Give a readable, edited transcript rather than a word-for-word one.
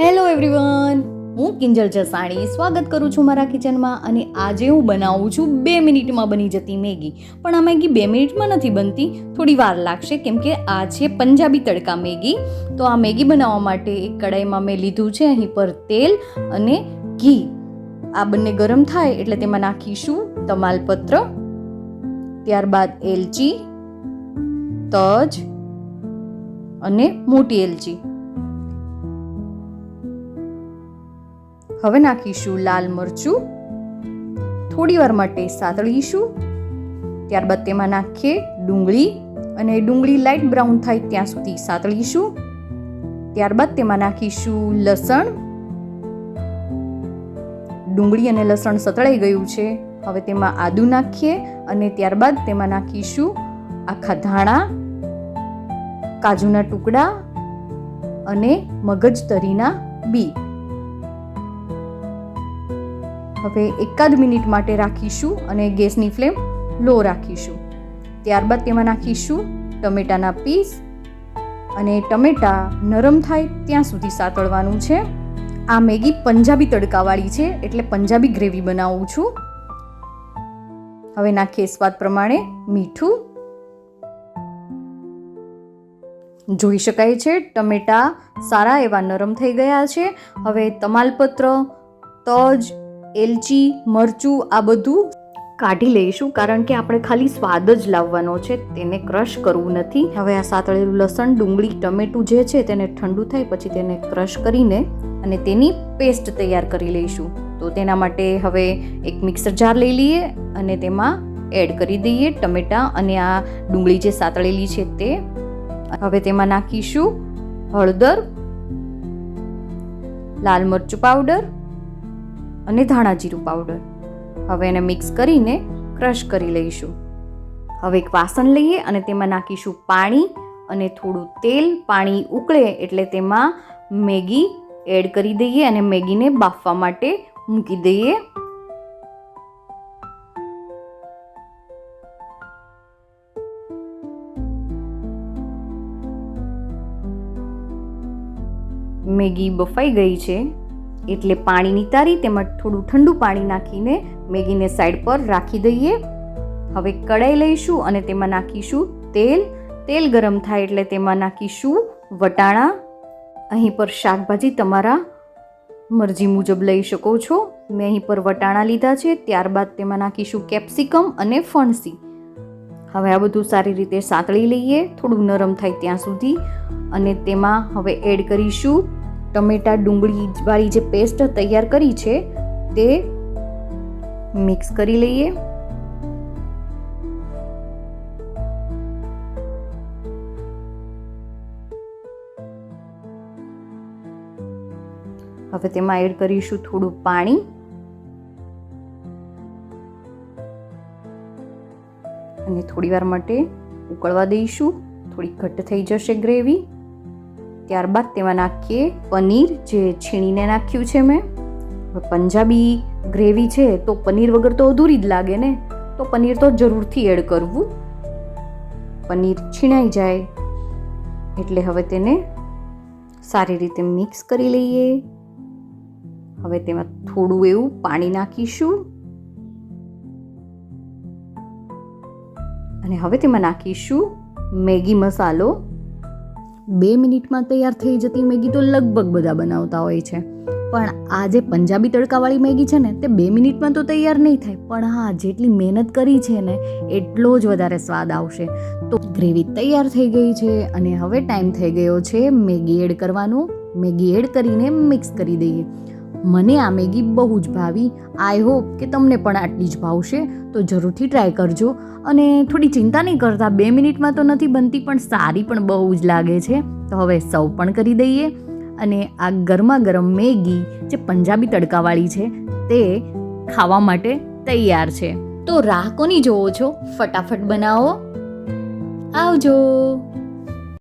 Hello everyone, હું કિંજલ જસાણી સ્વાગત કરું છું મારા કિચનમાં. અને આજે હું બનાવું છું 2 મિનિટમાં બની જતી મેગી. પણ આ મેગી 2 મિનિટમાં નથી બનતી, થોડી વાર લાગશે, કેમ કે આ છે પંજાબી તડકા મેગી. તો આ મેગી બનાવવા માટે એક કડાઈમાં મેં લીધું છે અહીં પર તેલ અને ઘી. આ બંને ગરમ થાય એટલે તેમાં નાખીશું તમાલપત્ર, ત્યારબાદ એલચી, તજ અને મોટી એલચી. હવે નાખીશું લાલ મરચું, થોડી વાર માટે સાતળીશું. ત્યારબાદ તેમાં નાખીએ ડુંગળી અને ડુંગળી લાઇટ બ્રાઉન થાય ત્યાં સુધી સાતળીશું. ત્યારબાદ તેમાં નાખીશું લસણ. ડુંગળી અને લસણ સતળાઈ ગયું છે. હવે તેમાં આદું નાખીએ અને ત્યારબાદ તેમાં નાખીશું આખા ધાણા, કાજુના ટુકડા અને મગજતરીના બી. હવે એકાદ મિનિટ માટે રાખીશું અને ગેસની ફ્લેમ લો રાખીશું. ત્યારબાદ તેમાં નાખીશું ટમેટાના પીસ અને ટમેટા નરમ થાય ત્યાં સુધી સાતળવાનું છે. આ મેગી પંજાબી તડકાવાળી છે એટલે પંજાબી ગ્રેવી બનાવું છું. હવે નાખીએ સ્વાદ પ્રમાણે મીઠું. જોઈ શકાય છે ટમેટા સારા એવા નરમ થઈ ગયા છે. હવે તમાલપત્ર, તજ, એલચી, મરચું આ બધું કાઢી લઈશું, કારણ કે આપણે ખાલી સ્વાદ જ લાવવાનો છે, તેને ક્રશ કરવું નથી. હવે આ સાતળેલું લસણ, ડુંગળી, ટમેટું જે છે તેને ઠંડુ થાય પછી તેને ક્રશ કરીને અને તેની પેસ્ટ તૈયાર કરી લઈશું. તો તેના માટે હવે એક મિક્સર જાર લઈ લઈએ અને તેમાં એડ કરી દઈએ ટમેટા અને આ ડુંગળી જે સાતળેલી છે તે. હવે તેમાં નાખીશું હળદર, લાલ મરચું પાવડર અને ધાણા જીરું પાવડર. હવે એને મિક્સ કરીને ક્રશ કરી લઈશું. હવે એક વાસણ લઈએ અને તેમાં નાખીશું પાણી અને થોડું તેલ. પાણી ઉકળે એટલે તેમાં મેગી એડ કરી દઈએ અને મેગીને બાફવા માટે મૂકી દઈએ. મેગી બફાઈ ગઈ છે એટલે પાણી નિતારી તેમાં થોડું ઠંડુ પાણી નાખીને મેગીને સાઈડ પર રાખી દઈએ. હવે કડાઈ લઈશું અને તેમાં નાખીશું તેલ. તેલ ગરમ થાય એટલે તેમાં નાખીશું વટાણા. અહીં પર શાકભાજી તમારા મરજી મુજબ લઈ શકો છો. મેં અહીં પર વટાણા લીધા છે. ત્યારબાદ તેમાં નાખીશું કેપ્સિકમ અને ફણસી. હવે આ બધું સારી રીતે સાતળી લઈએ થોડું નરમ થાય ત્યાં સુધી. અને તેમાં હવે એડ કરીશું ટમેટા ડુંગળી વાળી જે પેસ્ટ તૈયાર કરી છે તે મિક્સ કરી લઈએ. હવે તેમાં એડ કરીશું થોડું પાણી અને થોડી વાર માટે ઉકળવા દઈશું. થોડી ઘટ્ટ થઈ જશે ગ્રેવી. ત્યારબાદ તેમાં નાખીએ પનીર જે છીણીને નાખ્યું છે મેં. પંજાબી ગ્રેવી છે તો પનીર વગર તો અધૂરી જ લાગે ને, તો પનીર તો જરૂરથી એડ કરવું. પનીર છીણાઈ જાય એટલે હવે તેને સારી રીતે મિક્સ કરી લઈએ. હવે તેમાં થોડું એવું પાણી નાખીશું અને હવે તેમાં નાખીશું મેગી મસાલો. 2 મિનિટમાં તૈયાર થઈ જતી મેગી તો લગભગ બધા બનાવતા હોય છે, પણ આ જે પંજાબી તડકાવાળી મેગી છે ને તે 2 મિનિટમાં તો તૈયાર નહીં થાય, પણ હા જેટલી મહેનત કરી છે ને એટલો જ વધારે સ્વાદ આવશે. તો ગ્રેવી તૈયાર થઈ ગઈ છે અને હવે ટાઈમ થઈ ગયો છે મેગી એડ કરવાનો. મેગી એડ કરીને મિક્સ કરી દઈએ. મને આ મેગી બહુ જ ભાવી. આઈ હોપ કે તમને પણ આટલી જ ભાવશે, તો જરૂરથી ટ્રાય કરજો. અને થોડી ચિંતા નહીં કરતા, 2 મિનિટમાં તો નથી બનતી પણ સારી પણ બહુ જ લાગે છે. તો હવે સર્વ પણ કરી દઈએ અને આ ગરમા ગરમ મેગી જે પંજાબી તડકાવાળી છે તે ખાવા માટે તૈયાર છે. તો રાહ કોની જોવો છો? ફટાફટ બનાવો. આવજો.